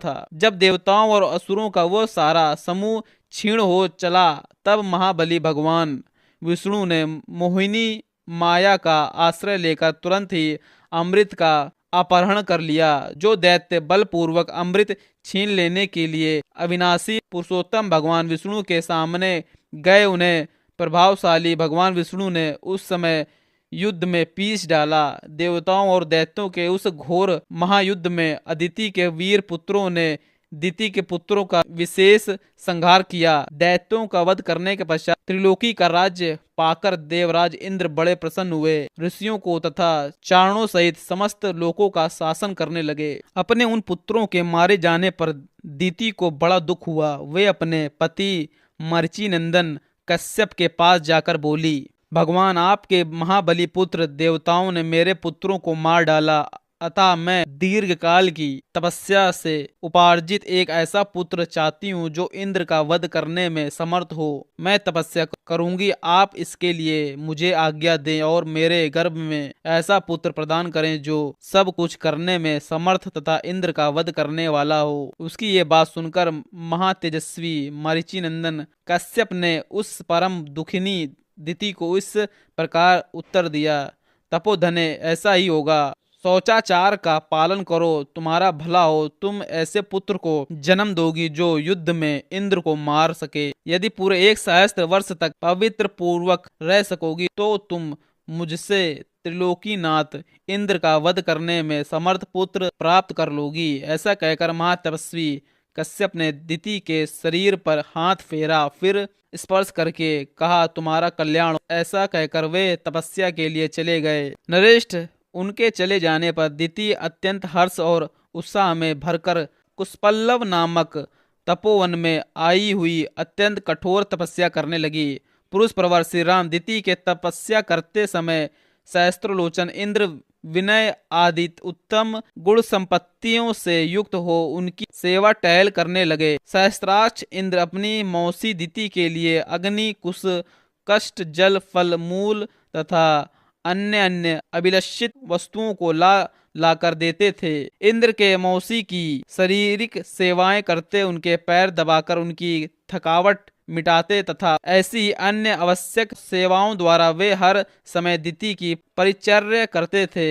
था। जब देवताओं और असुरों का वो सारा समूह क्षीण हो चला, तब महाबली भगवान विष्णु ने मोहिनी माया का आश्रय लेकर तुरंत ही अमृत का अपहरण कर लिया। जो दैत्य बलपूर्वक अमृत छीन लेने के लिए अविनाशी पुरुषोत्तम भगवान विष्णु के सामने गए, उन्हें प्रभावशाली भगवान विष्णु ने उस समय युद्ध में पीस डाला। देवताओं और दैत्यों के उस घोर महायुद्ध में अदिति के वीर पुत्रों ने दिति के पुत्रों का विशेष संहार किया। दैत्यों का वध करने के पश्चात त्रिलोकी का राज्य पाकर देवराज इंद्र बड़े प्रसन्न हुए। ऋषियों को तथा चारणों सहित समस्त लोकों का शासन करने लगे। अपने उन पुत्रों के मारे जाने पर दिति को बड़ा दुख हुआ। वे अपने पति मर्ची नंदन कश्यप के पास जाकर बोली, भगवान, आपके महाबली पुत्र देवताओं ने मेरे पुत्रों को मार डाला, अतः मैं दीर्घ काल की तपस्या से उपार्जित एक ऐसा पुत्र चाहती हूँ जो इंद्र का वध करने में समर्थ हो। मैं तपस्या करूंगी, आप इसके लिए मुझे आज्ञा दें और मेरे गर्भ में ऐसा पुत्र प्रदान करें जो सब कुछ करने में समर्थ तथा इंद्र का वध करने वाला हो। उसकी ये बात सुनकर महातेजस्वी मरीचि नंदन कश्यप ने उस परम दुखिनी दिति को इस प्रकार उत्तर दिया, तपोधने, ऐसा ही होगा। शौचाचार का पालन करो, तुम्हारा भला हो। तुम ऐसे पुत्र को जन्म दोगी जो युद्ध में इंद्र को मार सके। यदि पूरे 1 सहस्त्र वर्ष तक पवित्र पूर्वक रह सकोगी तो तुम मुझसे त्रिलोकीनाथ इंद्र का वध करने में समर्थ पुत्र प्राप्त कर लोगी। ऐसा कहकर महातपस्वी कश्यप ने दिति के शरीर पर हाथ फेरा, फिर स्पर्श करके कहा, तुम्हारा कल्याण। ऐसा कहकर वे तपस्या के लिए चले गए। नरेष्ठ, उनके चले जाने पर दिति अत्यंत हर्ष और उत्साह में भरकर कुशपल्लव नामक तपोवन में आई हुई अत्यंत कठोर तपस्या करने लगी। पुरुष प्रवर श्री राम दिति के तपस्या करते समय सहस्त्रलोचन इंद्र विनय आदि उत्तम गुण संपत्तियों से युक्त हो उनकी सेवा टहल करने लगे। सहस्त्राक्ष इंद्र अपनी मौसी दिति के लिए अग्नि, कुश, कष्ट, जल, फल, मूल तथा अन्य अन्य अभिलषित वस्तुओं को ला कर देते थे। इंद्र के मौसी की शारीरिक सेवाएं करते, उनके पैर दबाकर उनकी थकावट मिटाते तथा ऐसी ही अन्य आवश्यक सेवाओं द्वारा वे हर समय दिति की परिचर्या करते थे।